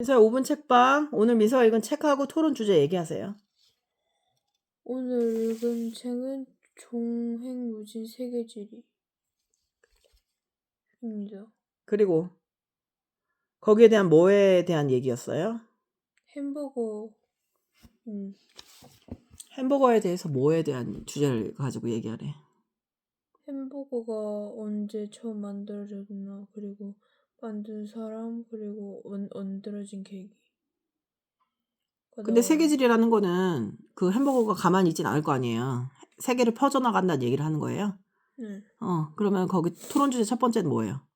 민서야 5분 책방. 오늘 민서가 읽은 책하고 토론 주제 얘기하세요. 오늘 읽은 책은 종횡무진 세계지리입니다. 그리고 거기에 대한 뭐에 대한 얘기였어요? 햄버거. 햄버거에 대해서 뭐에 대한 주제를 가지고 얘기하래. 햄버거가 언제 처음 만들어졌나, 그리고 만든 사람, 그리고 만들어진 계기. 근데 세계지리라는 거는 그 햄버거가 가만히 있진 않을 거 아니에요. 세계를 퍼져나간다는 얘기를 하는 거예요. 네. 그러면 거기 토론 주제 첫 번째는 뭐예요?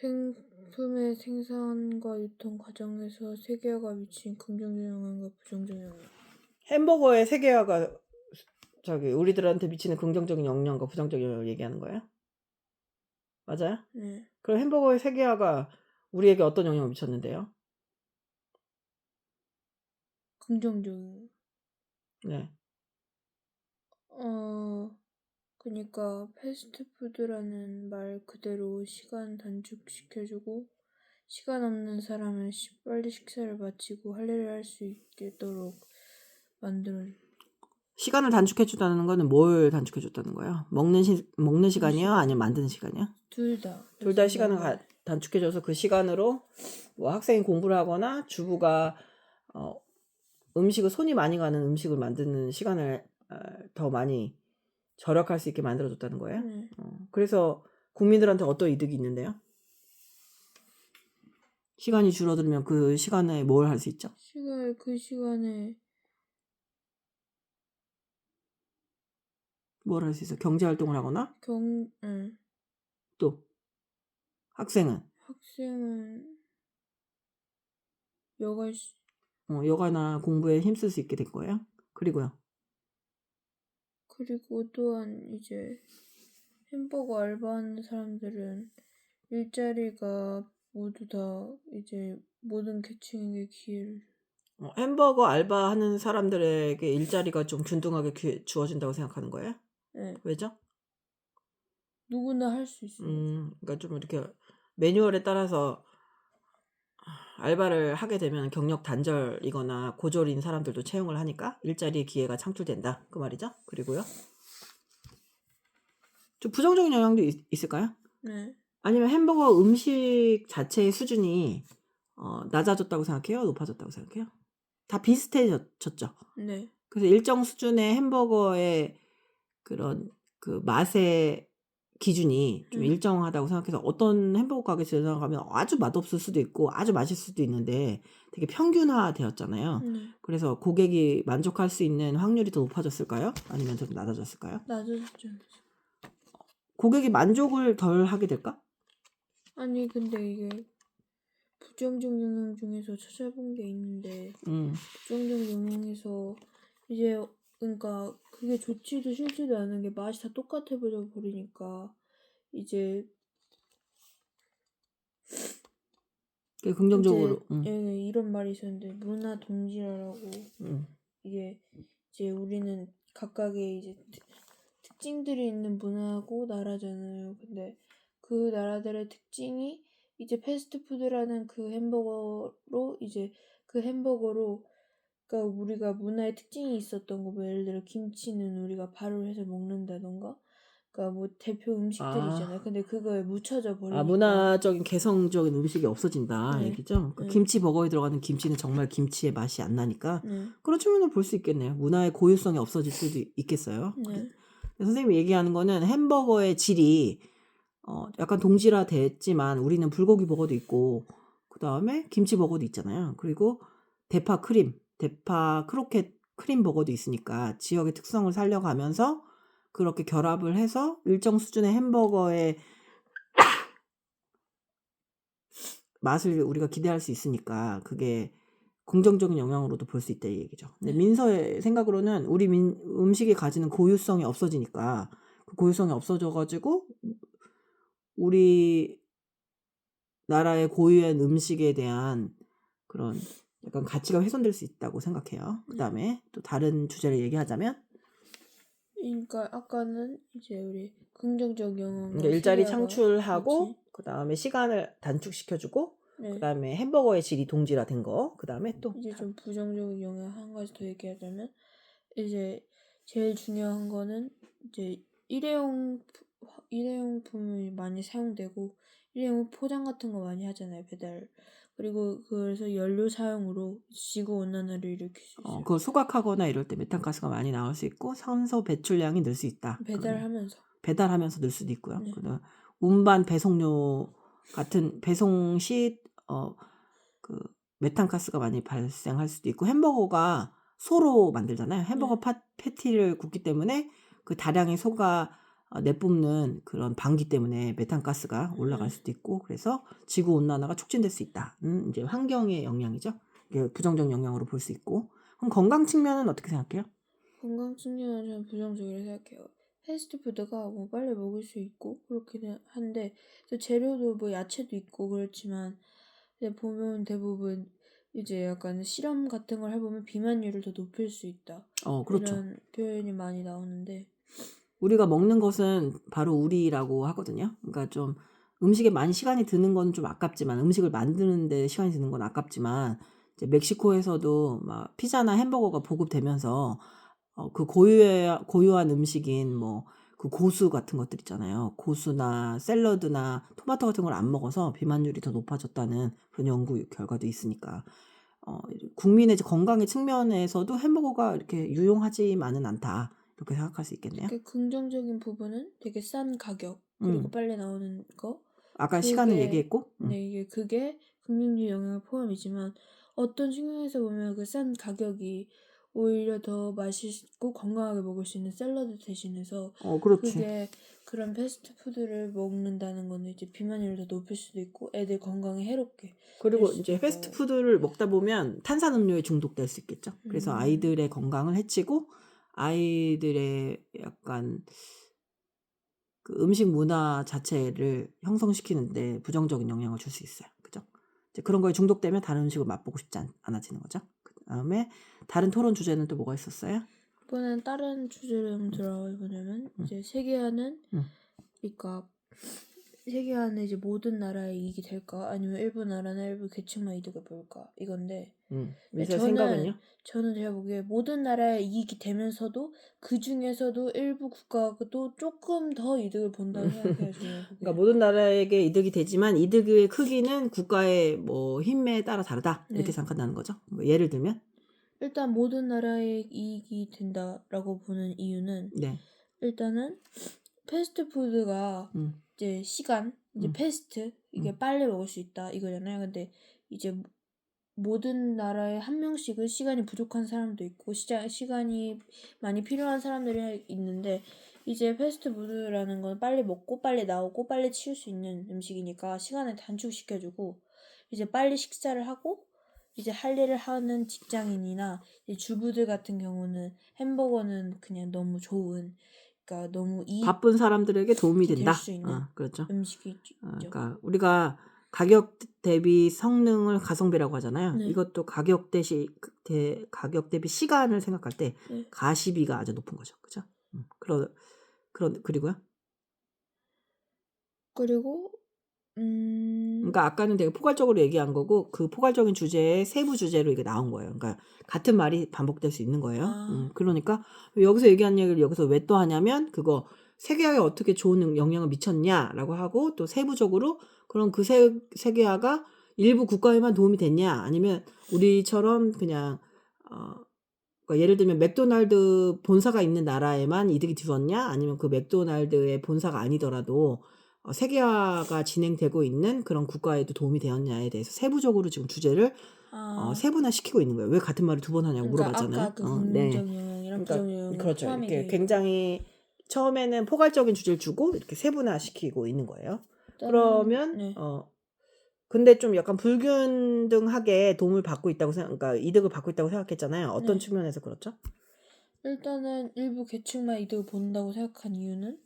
생품의 생산과 유통 과정에서 세계화가 미친 긍정적 영향과 부정적 영향. 햄버거의 세계화가 우리들한테 미치는 긍정적인 영향과 부정적인 영향을 얘기하는 거예요? 맞아요? 네. 그럼 햄버거의 세계화가 우리에게 어떤 영향을 미쳤는데요? 긍정적인. 네. 그러니까 패스트푸드라는 말 그대로 시간 단축시켜주고 시간 없는 사람은 빨리 식사를 마치고 할 일을 할 수 있도록 만들어줘. 시간을 단축해준다는 거는 뭘 단축해줬다는 거예요? 먹는 시간이요? 아니면 만드는 시간이요? 둘 다. 둘 다 시간을 단축해줘서 그 시간으로 뭐 학생이 공부를 하거나 주부가 음식을 손이 많이 가는 음식을 만드는 시간을 더 많이 절약할 수 있게 만들어줬다는 거예요. 네. 그래서 국민들한테 어떤 이득이 있는데요? 시간이 줄어들면 그 시간에 뭘 할 수 있죠? 그 시간에 뭘 할 수 있어? 경제활동을 하거나 또 학생은 여가나 공부에 힘쓸 수 있게 될 거예요. 그리고요. 그리고 또한 이제 햄버거 알바하는 사람들은 일자리가 모두 다 이제 모든 계층에게 기회를. 햄버거 알바하는 사람들에게 일자리가 좀 균등하게 주어진다고 생각하는 거예요? 네. 왜죠? 누구나 할 수 있어요. 그러니까 좀 이렇게 매뉴얼에 따라서 알바를 하게 되면 경력 단절이거나 고졸인 사람들도 채용을 하니까 일자리의 기회가 창출된다. 그 말이죠. 그리고요. 좀 부정적인 영향도 있을까요? 네. 아니면 햄버거 음식 자체의 수준이 낮아졌다고 생각해요? 높아졌다고 생각해요? 다 비슷해졌죠. 네. 그래서 일정 수준의 햄버거의 그런 그 맛의 기준이 좀 일정하다고 생각해서 어떤 햄버거 가게에서 가면 아주 맛없을 수도 있고 아주 맛있을 수도 있는데 되게 평균화되었잖아요. 그래서 고객이 만족할 수 있는 확률이 더 높아졌을까요? 아니면 좀 낮아졌을까요? 낮아졌죠. 고객이 만족을 덜 하게 될까? 아니 근데 이게 부정적 영향 중에서 찾아본 게 있는데 부정적 영향에서 이제 그러니까 그게 좋지도 싫지도 않은 게 맛이 다 똑같아 버리니까 이제 긍정적으로 이제 이런 말이 있었는데 문화 동질화라고. 이게 이제 우리는 각각의 이제 특징들이 있는 문화고 나라잖아요. 근데 그 나라들의 특징이 이제 패스트푸드라는 그 햄버거로 이제 그 햄버거로 그러니까 우리가 문화의 특징이 있었던 거, 뭐 예를 들어 김치는 우리가 바로 해서 먹는다던가, 그러니까 뭐 대표 음식들이 있잖아요. 근데 그거에 묻혀져 버리니까 문화적인 개성적인 음식이 없어진다 네. 얘기죠. 그 김치 버거에 들어가는 김치는 정말 김치의 맛이 안 나니까 그런 측면을 볼 수 있겠네요. 문화의 고유성이 없어질 수도 있겠어요. 네. 선생님이 얘기하는 거는 햄버거의 질이 약간 동질화됐지만 우리는 불고기 버거도 있고 그 다음에 김치 버거도 있잖아요. 그리고 대파 크로켓 크림 버거도 있으니까 지역의 특성을 살려가면서 그렇게 결합을 해서 일정 수준의 햄버거의 맛을 우리가 기대할 수 있으니까 그게 긍정적인 영향으로도 볼 수 있다 이 얘기죠. 근데 민서의 생각으로는 우리 음식이 가지는 고유성이 없어지니까 그 고유성이 없어져가지고 우리 나라의 고유한 음식에 대한 그런 약간 가치가 훼손될 수 있다고 생각해요. 그 다음에 또 다른 주제를 얘기하자면 그러니까 아까는 이제 우리 긍정적 영향, 그러니까 일자리 창출하고 그다음에 시간을 단축시켜주고, 네. 그다음에 햄버거의 질이 동질화된 거, 그다음에 또 이제 좀 부정적인 영향 한 가지 더 얘기하자면 이제 제일 중요한 거는 이제 일회용품이 많이 사용되고 일회용 포장 같은 거 많이 하잖아요, 배달. 그리고 그래서 연료 사용으로 지구 온난화를 일으킬 수 있어요. 그걸 소각하거나 이럴 때 메탄가스가 많이 나올 수 있고 산소 배출량이 늘 수 있다. 배달하면서 늘 수도 있고요. 네. 그다음 운반 배송료 같은 배송 시 그 메탄가스가 많이 발생할 수도 있고, 햄버거가 소로 만들잖아요. 햄버거 패티를 굽기 때문에 그 다량의 소가 내뿜는 그런 방기 때문에 메탄가스가 올라갈 수도 있고, 그래서 지구 온난화가 촉진될 수 있다. 이제 환경의 영향이죠. 이게 부정적 영향으로 볼 수 있고. 그럼 건강 측면은 어떻게 생각해요? 건강 측면은 저는 부정적으로 생각해요. 패스트푸드가 뭐 빨리 먹을 수 있고 그렇기는 한데 또 재료도 뭐 야채도 있고 그렇지만 이제 보면 대부분 이제 약간 실험 같은 걸 해보면 비만율을 더 높일 수 있다. 그렇죠. 이런 표현이 많이 나오는데 우리가 먹는 것은 바로 우리라고 하거든요. 그러니까 좀 음식에 많이 시간이 드는 건 좀 아깝지만, 음식을 만드는 데 시간이 드는 건 아깝지만, 이제 멕시코에서도 막 피자나 햄버거가 보급되면서 그 고유한 음식인 뭐 그 고수 같은 것들 있잖아요. 고수나 샐러드나 토마토 같은 걸 안 먹어서 비만율이 더 높아졌다는 그런 연구 결과도 있으니까, 국민의 이제 건강의 측면에서도 햄버거가 이렇게 유용하지만은 않다, 이렇게 생각할 수 있겠네요. 그 긍정적인 부분은 되게 싼 가격 그리고 빨리 나오는 거 아까 시간을 그게 얘기했고, 네, 그게 긍정적 영향을 포함이지만 어떤 측면에서 보면 그 싼 가격이 오히려 더 맛있고 건강하게 먹을 수 있는 샐러드 대신해서 그렇지. 그게 그런 패스트푸드를 먹는다는 거는 이제 비만율을 더 높일 수도 있고 애들 건강에 해롭게 그리고 될 수도 이제 있다고. 패스트푸드를 먹다 보면 탄산음료에 중독될 수 있겠죠. 그래서 아이들의 건강을 해치고 아이들의 약간 그 음식 문화 자체를 형성시키는데 부정적인 영향을 줄 수 있어요. 그죠? 이제 그런 거에 중독되면 다른 음식을 맛보고 싶지 않아지는 거죠. 그다음에 다른 토론 주제는 또 뭐가 있었어요? 이번엔 다른 주제를 한번 들어가 보냐면 이제 세계화는 그러니까 세계화는 이제 모든 나라의 이익이 될까 아니면 일부 나라나 일부 계층만 이득을 볼까 이건데 민수의 생각은요? 저는 제가 보기에 모든 나라의 이익이 되면서도 그 중에서도 일부 국가도 조금 더 이득을 본다고 생각해요. 저는 그러니까 모든 나라에게 이득이 되지만 이득의 크기는 국가의 뭐 힘에 따라 다르다, 이렇게 생각한다는 거죠. 뭐 예를 들면 일단 모든 나라의 이익이 된다라고 보는 이유는 일단은 패스트푸드가 이제 시간 이제 패스트 이게 빨리 먹을 수 있다 이거잖아요. 근데 이제 모든 나라에 한 명씩은 시간이 부족한 사람도 있고 시간이 많이 필요한 사람들이 있는데 이제 패스트푸드라는 건 빨리 먹고 빨리 나오고 빨리 치울 수 있는 음식이니까 시간을 단축시켜주고 이제 빨리 식사를 하고 이제 할 일을 하는 직장인이나 이제 주부들 같은 경우는 햄버거는 그냥 너무 좋은 그러니까 너무 바쁜 사람들에게 도움이 된다. 될 수 있는 그렇죠. 음식이죠. 그러니까 우리가 가격 대비 성능을 가성비라고 하잖아요. 이것도 가격 대비 시간을 생각할 때 가시비가 아주 높은 거죠. 그죠? 그리고요? 그리고 그러니까 아까는 되게 포괄적으로 얘기한 거고 그 포괄적인 주제에 세부 주제로 이게 나온 거예요. 그러니까 같은 말이 반복될 수 있는 거예요. 그러니까 여기서 얘기한 얘기를 여기서 왜 또 하냐면 그거 세계화에 어떻게 좋은 영향을 미쳤냐라고 하고 또 세부적으로 그럼 그 세계화가 일부 국가에만 도움이 됐냐 아니면 우리처럼 그냥 그러니까 예를 들면 맥도날드 본사가 있는 나라에만 이득이 들었냐 아니면 그 맥도날드의 본사가 아니더라도 세계화가 진행되고 있는 그런 국가에도 도움이 되었냐에 대해서 세부적으로 지금 주제를 세분화시키고 있는 거예요. 왜 같은 말을 두 번 하냐고 물어봤잖아요. 아까 그 긍정적 영향이랑 부정적 영향이 그렇죠. 포함이 이렇게 돼 굉장히 처음에는 포괄적인 주제를 주고 이렇게 세분화시키고 있는 거예요. 그러면 근데 좀 약간 불균등하게 도움을 받고 있다고 그러니까 이득을 받고 있다고 생각했잖아요. 어떤 측면에서 그렇죠? 일단은 일부 계층만 이득을 본다고 생각한 이유는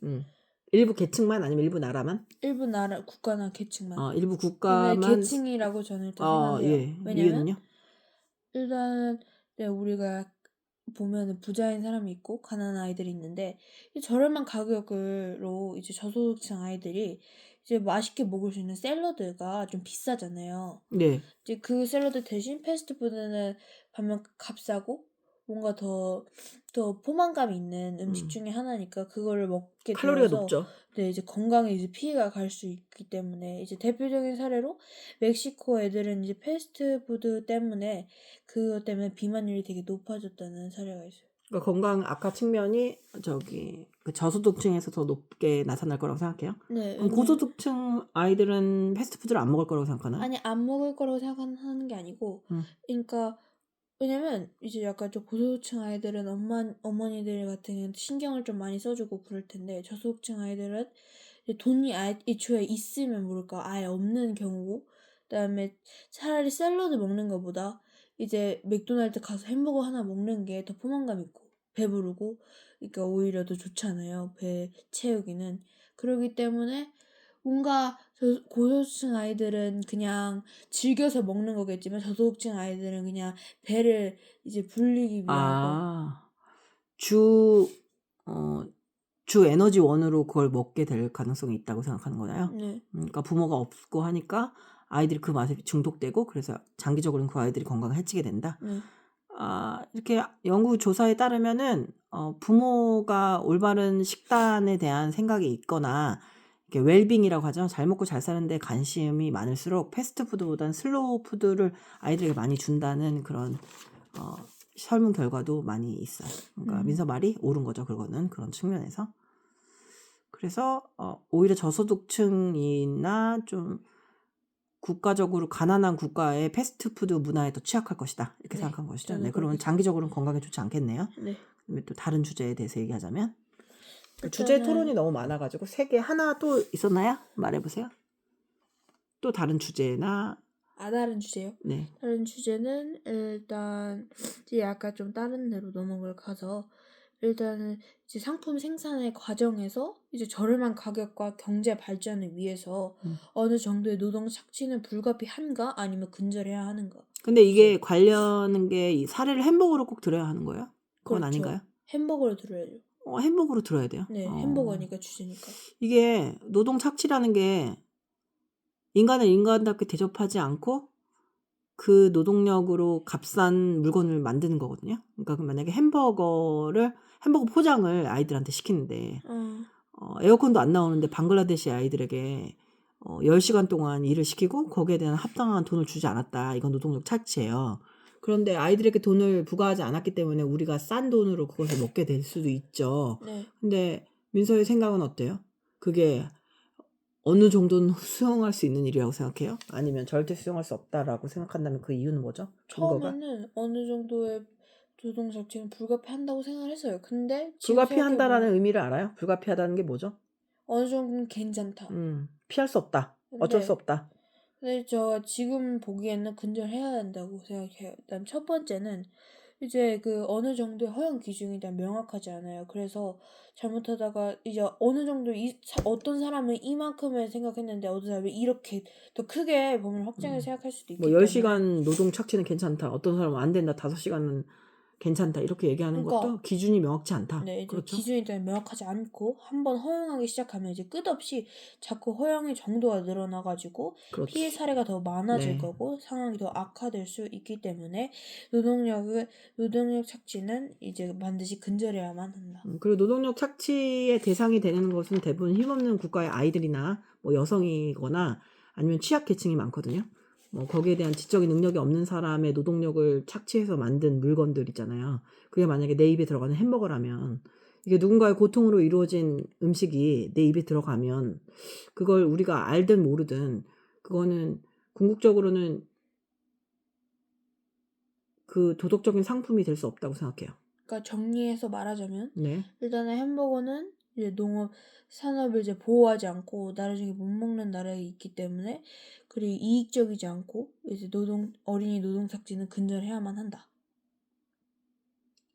일부 계층만 아니면 일부 나라만? 일부 나라 국가나 계층만. 일부 국가만 계층이라고 저는 일단 생각해요. 예. 왜냐면 이유는요? 일단은 우리가 보면은 부자인 사람이 있고 가난한 아이들이 있는데 이 저렴한 가격으로 이제 저소득층 아이들이 이제 맛있게 먹을 수 있는 샐러드가 좀 비싸잖아요. 네. 이제 그 샐러드 대신 패스트푸드는 반면 값싸고 뭔가 더 포만감 있는 음식 음. 중에 하나니까 그거를 먹게 칼로리가 되어서 높죠. 네 이제 건강에 이제 피해가 갈 수 있기 때문에 이제 대표적인 사례로 멕시코 애들은 이제 패스트푸드 때문에 그것 때문에 비만율이 되게 높아졌다는 사례가 있어요. 그러니까 건강 악화 측면이 그 저소득층에서 더 높게 나타날 거라고 생각해요. 네, 그럼 고소득층 아이들은 패스트푸드를 안 먹을 거라고 생각하나요? 아니 안 먹을 거라고 생각하는 게 아니고 음. 그러니까 왜냐면 이제 약간 좀 고소득층 아이들은 어머니들 같은 경우는 신경을 좀 많이 써주고 그럴 텐데 저소득층 아이들은 이제 돈이 애초에 있으면 모를까 아예 없는 경우고 그다음에 차라리 샐러드 먹는 것보다 이제 맥도날드 가서 햄버거 하나 먹는 게 더 포만감 있고 배부르고 그러니까 오히려 더 좋잖아요. 배 채우기는. 그러기 때문에 뭔가 고소득층 아이들은 그냥 즐겨서 먹는 거겠지만 저소득층 아이들은 그냥 배를 이제 불리기 위한 거. 아. 주 어 주 에너지원으로 그걸 먹게 될 가능성이 있다고 생각하는 거나요? 네. 그러니까 부모가 없고 하니까 아이들이 그 맛에 중독되고 그래서 장기적으로는 그 아이들이 건강을 해치게 된다. 네. 이렇게 연구 조사에 따르면은 부모가 올바른 식단에 대한 생각이 있거나 이렇게 웰빙이라고 하죠. 잘 먹고 잘 사는 데 관심이 많을수록 패스트푸드보다는 슬로우 푸드를 아이들에게 많이 준다는 그런 설문 결과도 많이 있어요. 그러니까 민서 말이 옳은 거죠. 그거는 그런 측면에서. 그래서 오히려 저소득층이나 좀 국가적으로 가난한 국가의 패스트푸드 문화에 더 취약할 것이다. 이렇게 네. 생각한 것이죠. 저도 네, 그렇게 그러면 장기적으로는 건강에 좋지 않겠네요. 네. 그다음에 또 다른 주제에 대해서 얘기하자면 주제 일단은 토론이 너무 많아가지고 3개 하나 또 있었나요? 말해보세요. 또 다른 주제나 다른 주제요. 네. 다른 주제는 일단 이제 약간 좀 다른 데로 넘어갈 가서 일단은 이제 상품 생산의 과정에서 이제 저렴한 가격과 경제 발전을 위해서 어느 정도의 노동 착취는 불가피한가 아니면 근절해야 하는가. 근데 이게 관련 게 이 사례를 햄버거로 꼭 들어야 하는 거예요? 그건 그렇죠. 아닌가요? 햄버거를 들어야죠. 햄버거로 들어야 돼요. 네, 햄버거니까 주제니까. 이게 노동 착취라는 게 인간을 인간답게 대접하지 않고 그 노동력으로 값싼 물건을 만드는 거거든요. 그러니까 만약에 햄버거 포장을 아이들한테 시키는데 에어컨도 안 나오는데 방글라데시 아이들에게 10시간 동안 일을 시키고 거기에 대한 합당한 돈을 주지 않았다. 이건 노동력 착취예요. 그런데 아이들에게 돈을 부과하지 않았기 때문에 우리가 싼 돈으로 그것을 먹게 될 수도 있죠. 네. 근데 민서의 생각은 어때요? 그게 어느 정도는 수용할 수 있는 일이라고 생각해요? 아니면 절대 수용할 수 없다라고 생각한다면 그 이유는 뭐죠? 근거가? 처음에는 어느 정도의 노동 착취는 불가피한다고 생각을 했어요. 근데 지금 불가피한다라는 생각해보면 의미를 알아요? 불가피하다는 게 뭐죠? 어느 정도는 괜찮다. 피할 수 없다. 어쩔 수 근데 없다. 저 지금 보기에는 근절해야 된다고 생각해요. 일단 첫 번째는 이제 그 어느 정도의 허용 기준이 일단 명확하지 않아요. 그래서 잘못하다가 이제 어느 정도 어떤 사람은 이만큼을 생각했는데 어떤 사람은 이렇게 더 크게 범위를 확장해서 생각할 수도 뭐 있기 때문에 10시간 노동 착취는 괜찮다. 어떤 사람은 안 된다. 5시간은 괜찮다. 이렇게 얘기하는 그러니까 것도 기준이 명확치 않다. 네, 이제 그렇죠? 기준이 일단 명확하지 않고 한번 허용하기 시작하면 이제 끝없이 자꾸 허용의 정도가 늘어나가지고 피해 그렇지. 사례가 더 많아질 네. 거고 상황이 더 악화될 수 있기 때문에 노동력 착취는 이제 반드시 근절해야만 한다. 그리고 노동력 착취의 대상이 되는 것은 대부분 힘없는 국가의 아이들이나 뭐 여성이거나 아니면 취약계층이 많거든요. 뭐 거기에 대한 지적인 능력이 없는 사람의 노동력을 착취해서 만든 물건들 있잖아요. 그게 만약에 내 입에 들어가는 햄버거라면 이게 누군가의 고통으로 이루어진 음식이 내 입에 들어가면 그걸 우리가 알든 모르든 그거는 궁극적으로는 그 도덕적인 상품이 될 수 없다고 생각해요. 그러니까 정리해서 말하자면 네. 일단은 햄버거는 이제 농업 산업을 이제 보호하지 않고 나라중에 못 먹는 나라에 있기 때문에 그리고 이익적이지 않고 이제 어린이 노동 착취는 근절해야만 한다.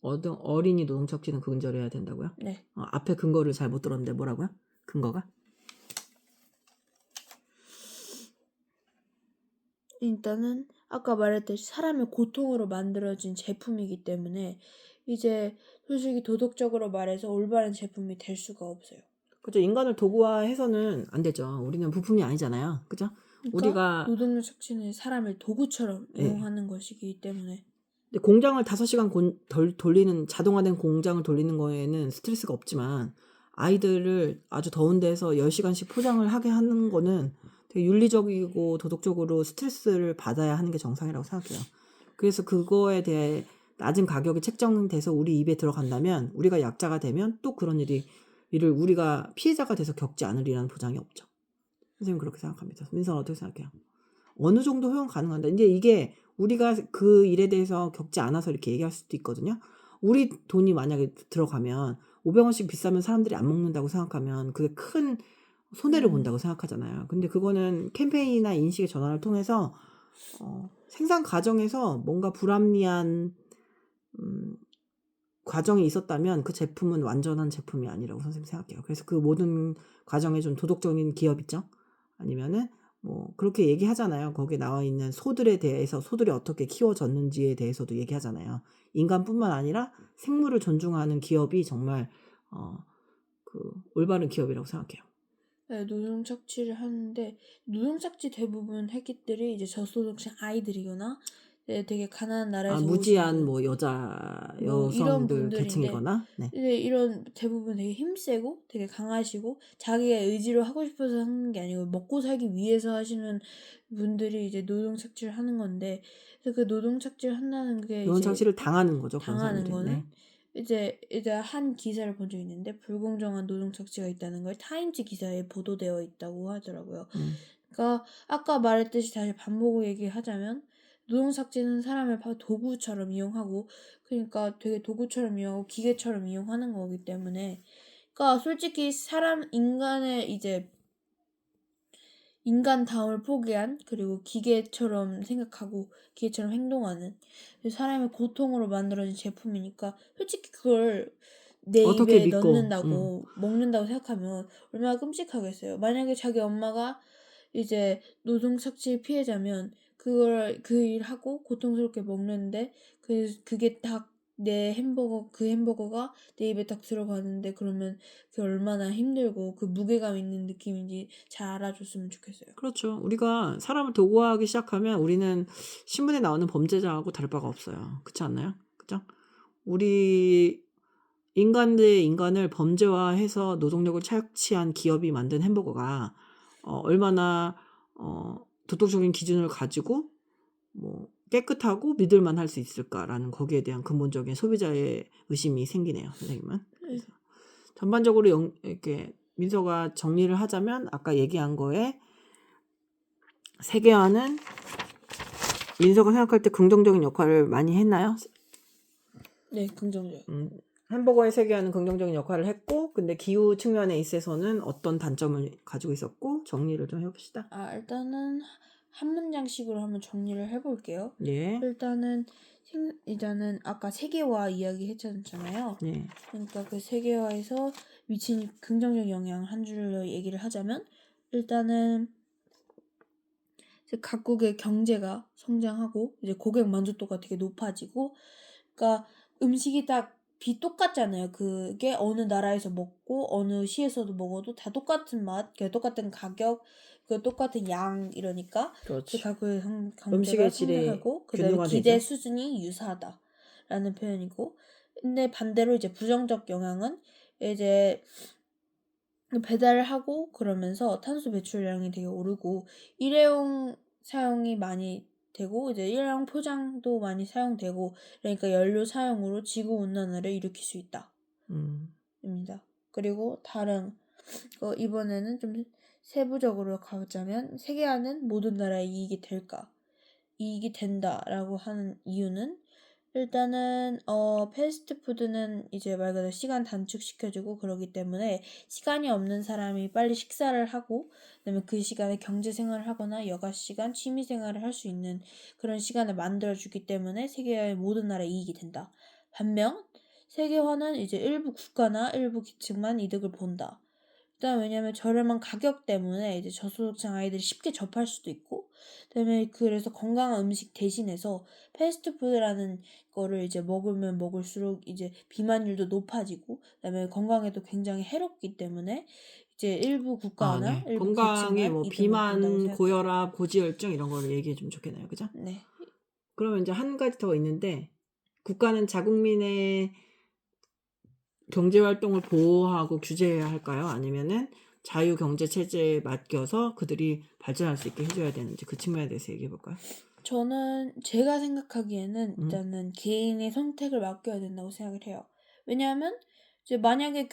어린이 노동 착취는 근절해야 된다고요? 네. 앞에 근거를 잘 못 들었는데 뭐라고요? 근거가? 일단은 아까 말했듯이 사람의 고통으로 만들어진 제품이기 때문에 이제 솔직히 도덕적으로 말해서 올바른 제품이 될 수가 없어요. 그죠. 인간을 도구화해서는 안 되죠. 우리는 부품이 아니잖아요. 그죠? 그러니까 우리가 노동력 착취는 사람을 도구처럼 예. 이용하는 것이기 때문에 근데 공장을 5시간 돌리는 자동화된 공장을 돌리는 거에는 스트레스가 없지만 아이들을 아주 더운 데서 10시간씩 포장을 하게 하는 거는 되게 윤리적이고 도덕적으로 스트레스를 받아야 하는 게 정상이라고 생각해요. 그래서 그거에 대해 낮은 가격이 책정돼서 우리 입에 들어간다면 우리가 약자가 되면 또 그런 일을 우리가 피해자가 돼서 겪지 않으리라는 보장이 없죠. 선생님 그렇게 생각합니다. 민선 어떻게 생각해요? 어느 정도 허용 가능한다. 이제 이게 우리가 그 일에 대해서 겪지 않아서 이렇게 얘기할 수도 있거든요. 우리 돈이 만약에 들어가면 500원씩 비싸면 사람들이 안 먹는다고 생각하면 그게 큰 손해를 본다고 생각하잖아요. 근데 그거는 캠페인이나 인식의 전환을 통해서 생산 과정에서 뭔가 불합리한 과정이 있었다면 그 제품은 완전한 제품이 아니라고 선생님 생각해요. 그래서 그 모든 과정에 좀 도덕적인 기업 있죠? 아니면은 뭐 그렇게 얘기하잖아요. 거기에 나와 있는 소들에 대해서 소들이 어떻게 키워졌는지에 대해서도 얘기하잖아요. 인간뿐만 아니라 생물을 존중하는 기업이 정말 그 올바른 기업이라고 생각해요. 네, 노동 착취를 하는데 노동 착취 대부분 했기들이 이제 저소득층 아이들이거나 되게 가난한 나라에서 오신 무지한 분, 뭐 여자 뭐 이런 여성들 분들인데 계층이거나 네. 이제 이런 대부분 되게 힘세고 되게 강하시고 자기의 의지로 하고 싶어서 하는 게 아니고 먹고 살기 위해서 하시는 분들이 이제 노동 착취를 하는 건데 그래서 그 노동 착취를 한다는 게 노동 이제 착취를 당하는 거죠. 그런 당하는 사람들이. 거는 네. 이제 한 기사를 본 적이 있는데 불공정한 노동 착취가 있다는 걸 타임즈 기사에 보도되어 있다고 하더라고요. 그러니까 아까 말했듯이 다시 반복 얘기하자면 노동 착취는 사람을 도구처럼 이용하고 그러니까 되게 도구처럼 이용하고 기계처럼 이용하는 거기 때문에 그러니까 솔직히 인간의 이제 인간다움을 포기한 그리고 기계처럼 생각하고 기계처럼 행동하는 사람의 고통으로 만들어진 제품이니까 솔직히 그걸 내 어떻게 입에 믿고 넣는다고 먹는다고 생각하면 얼마나 끔찍하겠어요. 만약에 자기 엄마가 이제 노동 착취 피해자면 그걸 그 일하고 고통스럽게 먹는데 그게 딱 그 햄버거가 내 입에 딱 들어가는데 그러면 그게 얼마나 힘들고 그 무게감 있는 느낌인지 잘 알아줬으면 좋겠어요. 그렇죠. 우리가 사람을 도구화하기 시작하면 우리는 신문에 나오는 범죄자하고 다를 바가 없어요. 그렇지 않나요? 그죠? 우리 인간 대 인간을 범죄화해서 노동력을 착취한 기업이 만든 햄버거가 얼마나 도덕적인 기준을 가지고 뭐 깨끗하고 믿을만 할 수 있을까라는 거기에 대한 근본적인 소비자의 의심이 생기네요, 선생님은. 그래서 전반적으로 이렇게 민서가 정리를 하자면 아까 얘기한 거에 세계화는 민서가 생각할 때 긍정적인 역할을 많이 했나요? 네, 긍정적. 햄버거의 세계화는 긍정적인 역할을 했고, 근데 기후 측면에 있어서는 어떤 단점을 가지고 있었고, 정리를 좀 해봅시다. 일단은 한 문장씩으로 한번 정리를 해볼게요. 예. 일단은 아까 세계화 이야기 했잖아요. 예. 그러니까 그 세계화에서 미친 긍정적 영향 한 줄로 얘기를 하자면 일단은 이제 각국의 경제가 성장하고 이제 고객 만족도가 되게 높아지고 그러니까 음식이 딱 똑같잖아요. 그게 어느 나라에서 먹고 어느 시에서도 먹어도 다 똑같은 맛, 똑같은 가격, 똑같은 양 이러니까 그렇지. 각국의 경제가 음식의 질이 성장하고 그다음에 균등화 기대 되죠. 수준이 유사하다라는 표현이고 근데 반대로 이제 부정적 영향은 이제 배달을 하고 그러면서 탄소 배출량이 되게 오르고 일회용 사용이 많이 되고 이제 일회용 포장도 많이 사용되고 그러니까 연료 사용으로 지구 온난화를 일으킬 수 있다. 입니다. 그리고 다른 이번에는 좀 세부적으로 가보자면 세계화는 모든 나라의 이익이 된다라고 하는 이유는 일단은 패스트푸드는 이제 말 그대로 시간 단축시켜주고 그러기 때문에 시간이 없는 사람이 빨리 식사를 하고 그다음에 그 시간에 경제 생활을 하거나 여가 시간, 취미 생활을 할 수 있는 그런 시간을 만들어주기 때문에 세계의 모든 나라에 이익이 된다. 반면 세계화는 이제 일부 국가나 일부 계층만 이득을 본다. 일단 왜냐면 저렴한 가격 때문에 이제 저소득층 아이들이 쉽게 접할 수도 있고 그다음에 그래서 건강한 음식 대신해서 패스트푸드라는 거를 이제 먹으면 먹을수록 이제 비만율도 높아지고 그다음에 건강에도 굉장히 해롭기 때문에 이제 일부 국가나 네. 일부 건강에 계층만 뭐 이득을 본다고 비만, 생각해요. 고혈압, 고지혈증 이런 거를 얘기해 주면 좋겠네요. 그죠? 네. 그러면 이제 한 가지 더 있는데 국가는 자국민의 경제 활동을 보호하고 규제해야 할까요? 아니면은 자유 경제 체제에 맡겨서 그들이 발전할 수 있게 해 줘야 되는지 그 측면에 대해서 얘기해 볼까요? 저는 제가 생각하기에는 음. 일단은 개인의 선택을 맡겨야 된다고 생각을 해요. 왜냐하면 이제 만약에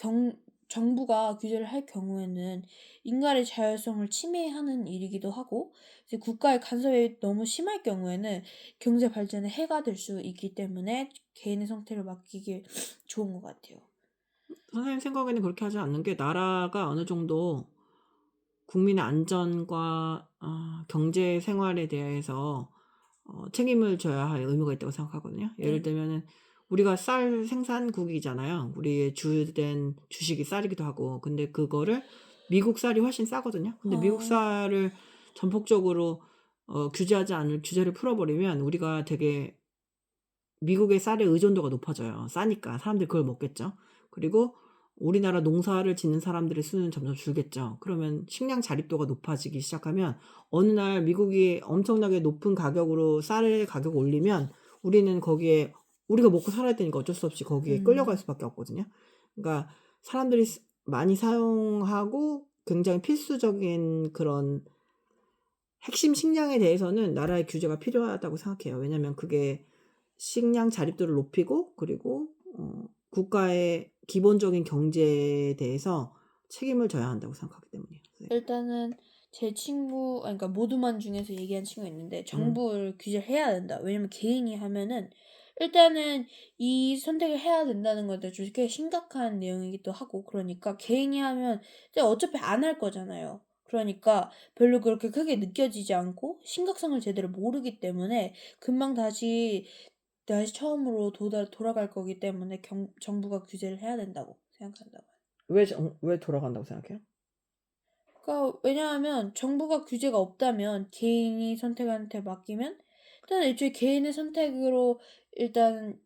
정부가 규제를 할 경우에는 인간의 자율성을 침해하는 일이기도 하고 이제 국가의 간섭이 너무 심할 경우에는 경제 발전에 해가 될 수 있기 때문에 개인의 선택을 맡기기 좋은 것 같아요. 선생님 생각에는 그렇게 하지 않는 게 나라가 어느 정도 국민의 안전과 경제 생활에 대해서 책임을 져야 할 의무가 있다고 생각하거든요. 예를 네. 들면은 우리가 쌀 생산국이잖아요. 우리의 주된 주식이 쌀이기도 하고. 근데 그거를 미국 쌀이 훨씬 싸거든요. 근데 미국 어, 쌀을 전폭적으로 규제하지 않을 규제를 풀어버리면 우리가 되게 미국의 쌀의 의존도가 높아져요. 싸니까 사람들이 그걸 먹겠죠. 그리고 우리나라 농사를 짓는 사람들의 수는 점점 줄겠죠. 그러면 식량 자립도가 높아지기 시작하면 어느 날 미국이 엄청나게 높은 가격으로 쌀의 가격을 올리면 우리는 거기에 우리가 먹고 살아야 되니까 어쩔 수 없이 거기에 끌려갈 수밖에 없거든요. 그러니까 사람들이 많이 사용하고 굉장히 필수적인 그런 핵심 식량에 대해서는 나라의 규제가 필요하다고 생각해요. 왜냐하면 그게 식량 자립도를 높이고 그리고 국가의 기본적인 경제에 대해서 책임을 져야 한다고 생각하기 때문이에요. 네. 일단은 제 친구, 그러니까 모두만 중에서 얘기한 친구가 있는데 정부를 규제를 해야 된다. 왜냐면 개인이 하면은 일단은 이 선택을 해야 된다는 것에 대해서 꽤 심각한 내용이기도 하고 그러니까 개인이 하면 이제 어차피 안 할 거잖아요. 그러니까 별로 그렇게 크게 느껴지지 않고 심각성을 제대로 모르기 때문에 금방 다시 처음으로 돌아갈 거기 때문에 정부가 규제를 해야 된다고 생각한다고. 왜 돌아간다고 생각해요? 그러니까 왜냐하면 정부가 규제가 없다면 개인이 선택한테 맡기면 일단 애초에 개인의 선택으로 일단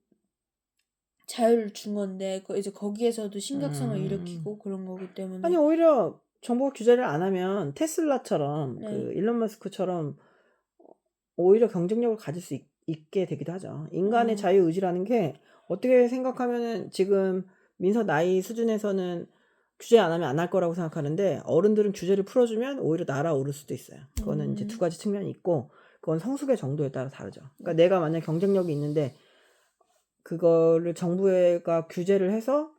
자유를 준 건데 이제 거기에서도 심각성을 음. 일으키고 그런 거기 아니 때문에 오히려 정부가 규제를 안 하면 테슬라처럼 네. 그 일론 머스크처럼 오히려 경쟁력을 가질 수 있게 되기도 하죠. 인간의 어, 자유의지라는 게 어떻게 생각하면은 지금 민서 나이 수준에서는 규제 안 하면 안 할 거라고 생각하는데 어른들은 규제를 풀어주면 오히려 날아오를 수도 있어요. 그거는 이제 두 가지 측면이 있고 그건 성숙의 정도에 따라 다르죠. 그러니까 내가 만약 경쟁력이 있는데 그거를 정부가 규제를 해서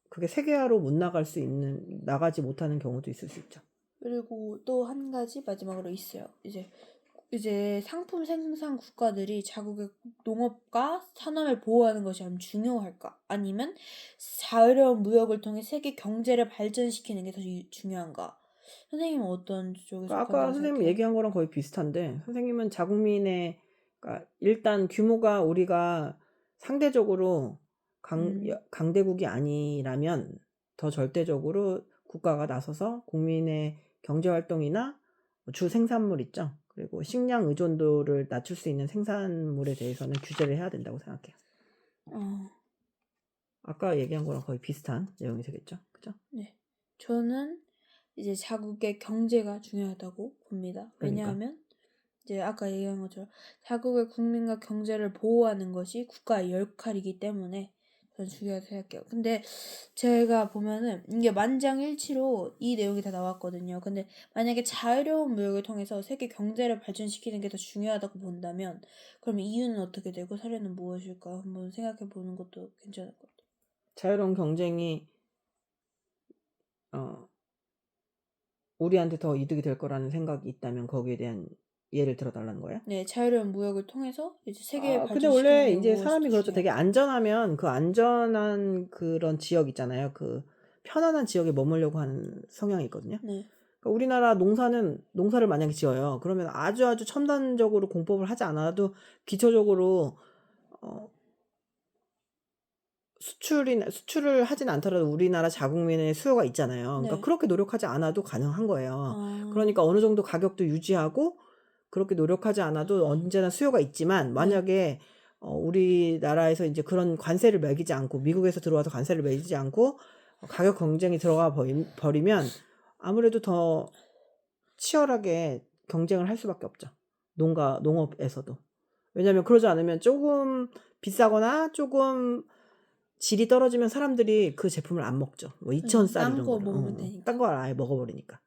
그게 세계화로 못 나갈 수 있는 나가지 못하는 경우도 있을 수 있죠. 그리고 또 한 가지 마지막으로 있어요. 이제 상품 생산 국가들이 자국의 농업과 산업을 보호하는 것이 참 중요할까? 아니면 자유로운 무역을 통해 세계 경제를 발전시키는 게 더 중요한가? 선생님은 어떤 쪽에 그러니까 아까 속한다고 선생님 생각해요? 얘기한 거랑 거의 비슷한데 선생님은 자국민의 그러니까 일단 규모가 우리가 상대적으로 강대국이 아니라면 더 절대적으로 국가가 나서서 국민의 경제 활동이나 주 생산물 있죠. 그리고 식량 의존도를 낮출 수 있는 생산물에 대해서는 규제를 해야 된다고 생각해요. 어, 아까 얘기한 거랑 거의 비슷한 내용이 되겠죠. 그죠? 네. 저는 이제 자국의 경제가 중요하다고 봅니다. 그러니까. 왜냐하면 이제 아까 얘기한 것처럼 자국의 국민과 경제를 보호하는 것이 국가의 역할이기 때문에 저는 중요하다고 생각해요. 근데 제가 보면은 이게 만장일치로 이 내용이 다 나왔거든요. 근데 만약에 자유로운 무역을 통해서 세계 경제를 발전시키는 게 더 중요하다고 본다면 그럼 이유는 어떻게 되고 사례는 무엇일까 한번 생각해 보는 것도 괜찮을 것 같아요. 자유로운 경쟁이 우리한테 더 이득이 될 거라는 생각이 있다면 거기에 대한 예를 들어 달라는 거예요? 네, 자유로운 무역을 통해서 이제 세계를 근데 발전시키는 원래 게 이제 무엇이 사람이 더 그렇죠. 되게 중요할까? 안전하면 그 안전한 그런 지역 있잖아요. 그 편안한 지역에 머물려고 하는 성향이 있거든요. 네. 그러니까 우리나라 농사를 만약에 지어요. 그러면 아주 첨단적으로 공법을 하지 않아도 기초적으로 어 수출을 하진 않더라도 우리나라 자국민의 수요가 있잖아요. 그러니까 네. 그렇게 노력하지 않아도 가능한 거예요. 아, 그러니까 어느 정도 가격도 유지하고 그렇게 노력하지 않아도 언제나 수요가 있지만 네. 만약에 우리나라에서 이제 그런 관세를 매기지 않고 미국에서 들어와서 관세를 매기지 않고 가격 경쟁이 들어가 버리면 아무래도 더 치열하게 경쟁을 할 수밖에 없죠. 농업에서도. 왜냐하면 그러지 않으면 조금 비싸거나 조금 질이 떨어지면 사람들이 그 제품을 안 먹죠. 뭐 2,000쌀 이런 딴 거 거를. 먹으면 되니까. 딴 걸 아예 먹어버리니까.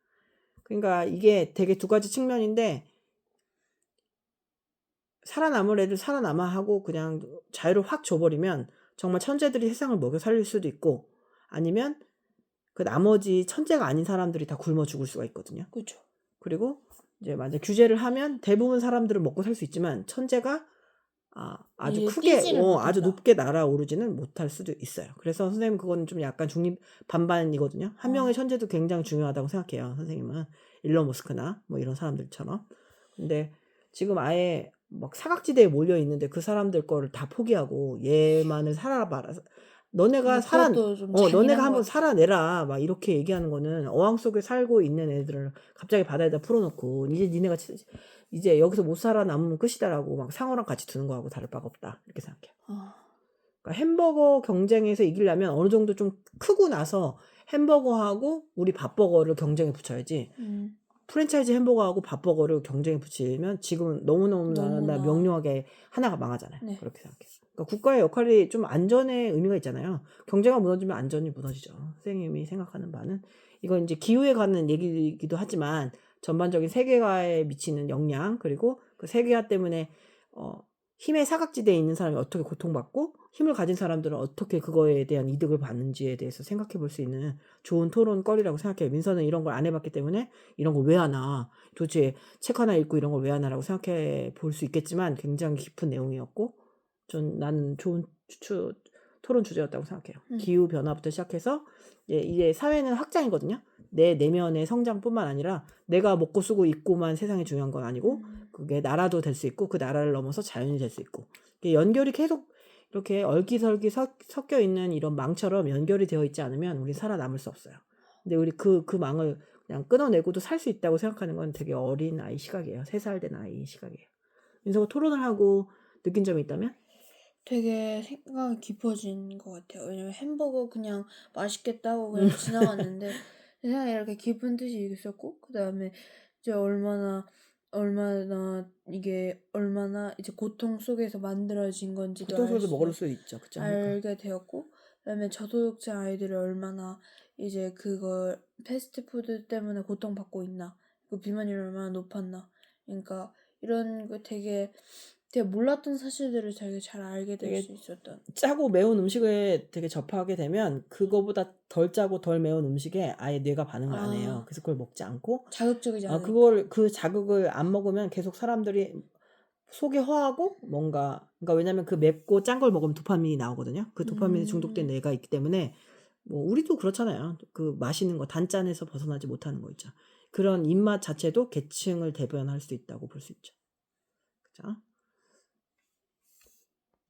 그러니까 이게 되게 두 가지 측면인데 살아남을 애들 살아남아 하고 그냥 자유를 확 줘버리면 정말 천재들이 세상을 먹여 살릴 수도 있고 아니면 그 나머지 천재가 아닌 사람들이 다 굶어 죽을 수가 있거든요. 그렇죠. 그리고 이제 만약 규제를 하면 대부분 사람들은 먹고 살 수 있지만 천재가 아주 이게 크게 뛰지를 아주 못한다. 높게 날아오르지는 못할 수도 있어요. 그래서 선생님 그건 좀 약간 중립 반반이거든요. 한 명의 천재도 굉장히 중요하다고 생각해요. 선생님은 일론 머스크나 뭐 이런 사람들처럼. 근데 지금 아예 막 사각지대에 몰려 있는데 그 사람들 거를 다 포기하고 얘만을 살아봐라. 너네가 근데 그것도 좀 너네가 잔인한 한번 것 같아요. 살아내라. 막 이렇게 얘기하는 거는 어항 속에 살고 있는 애들을 갑자기 바다에다 풀어놓고 이제 니네가 이제 여기서 못 살아남으면 끝이다라고 막 상어랑 같이 두는 거하고 다를 바가 없다. 이렇게 생각해요. 그러니까 햄버거 경쟁에서 이기려면 어느 정도 좀 크고 나서 햄버거하고 우리 밥버거를 경쟁에 붙여야지. 프랜차이즈 햄버거하고 밥버거를 경쟁에 붙이면 지금 너무너무나 명료하게 하나가 망하잖아요. 네. 그렇게 생각해요. 그러니까 국가의 역할이 좀 안전의 의미가 있잖아요. 경제가 무너지면 안전이 무너지죠. 선생님이 생각하는 바는 이건 이제 기후에 관한 얘기이기도 하지만 전반적인 세계화에 미치는 영향 그리고 그 세계화 때문에 힘의 사각지대에 있는 사람이 어떻게 고통받고 힘을 가진 사람들은 어떻게 그거에 대한 이득을 받는지에 대해서 생각해 볼 수 있는 좋은 토론거리라고 생각해요. 민서는 이런 걸 안 해봤기 때문에 이런 걸 왜 하나 도대체 책 하나 읽고 이런 걸 왜 하나라고 생각해 볼 수 있겠지만 굉장히 깊은 내용이었고 나는 좋은 토론 주제였다고 생각해요. 기후변화부터 시작해서 이제 사회는 확장이거든요. 내 내면의 성장뿐만 아니라 내가 먹고 쓰고 입고만 세상에 중요한 건 아니고 그게 나라도 될 수 있고 그 나라를 넘어서 자연이 될 수 있고 연결이 계속 이렇게 얼기설기 섞여 있는 이런 망처럼 연결이 되어 있지 않으면 우리 살아남을 수 없어요. 근데 우리 그 망을 그냥 끊어내고도 살 수 있다고 생각하는 건 되게 어린 아이 시각이에요. 3살 된 아이 시각이에요. 민서가 토론을 하고 느낀 점이 있다면? 되게 생각이 깊어진 것 같아요. 왜냐면 햄버거 그냥 맛있겠다 하고 그냥 지나갔는데 세상에 이렇게 깊은 뜻이 있었고 그 다음에 이제 얼마나 이게 얼마나 이제 고통 속에서 만들어진 건지도 고통 속에서 먹을 수 있죠. 그쵸? 알게 되었고 그다음에 저소득층 아이들이 얼마나 이제 그걸 패스트푸드 때문에 고통받고 있나 그 비만율이 얼마나 높았나 그러니까 이런 거 되게 몰랐던 사실들을 되게 잘 알게 될 되게 수 있었던. 짜고 매운 음식에 되게 접하게 되면 그거보다 덜 짜고 덜 매운 음식에 아예 뇌가 반응을 안 해요. 그래서 그걸 먹지 않고 자극적이지 않으니까. 그 자극을 안 먹으면 계속 사람들이 속이 허하고 뭔가 그러니까 왜냐면 그 맵고 짠 걸 먹으면 도파민이 나오거든요. 그 도파민에 중독된 뇌가 있기 때문에 뭐 우리도 그렇잖아요. 그 맛있는 거 단짠에서 벗어나지 못하는 거 있죠. 그런 입맛 자체도 계층을 대변할 수 있다고 볼 수 있죠. 그죠?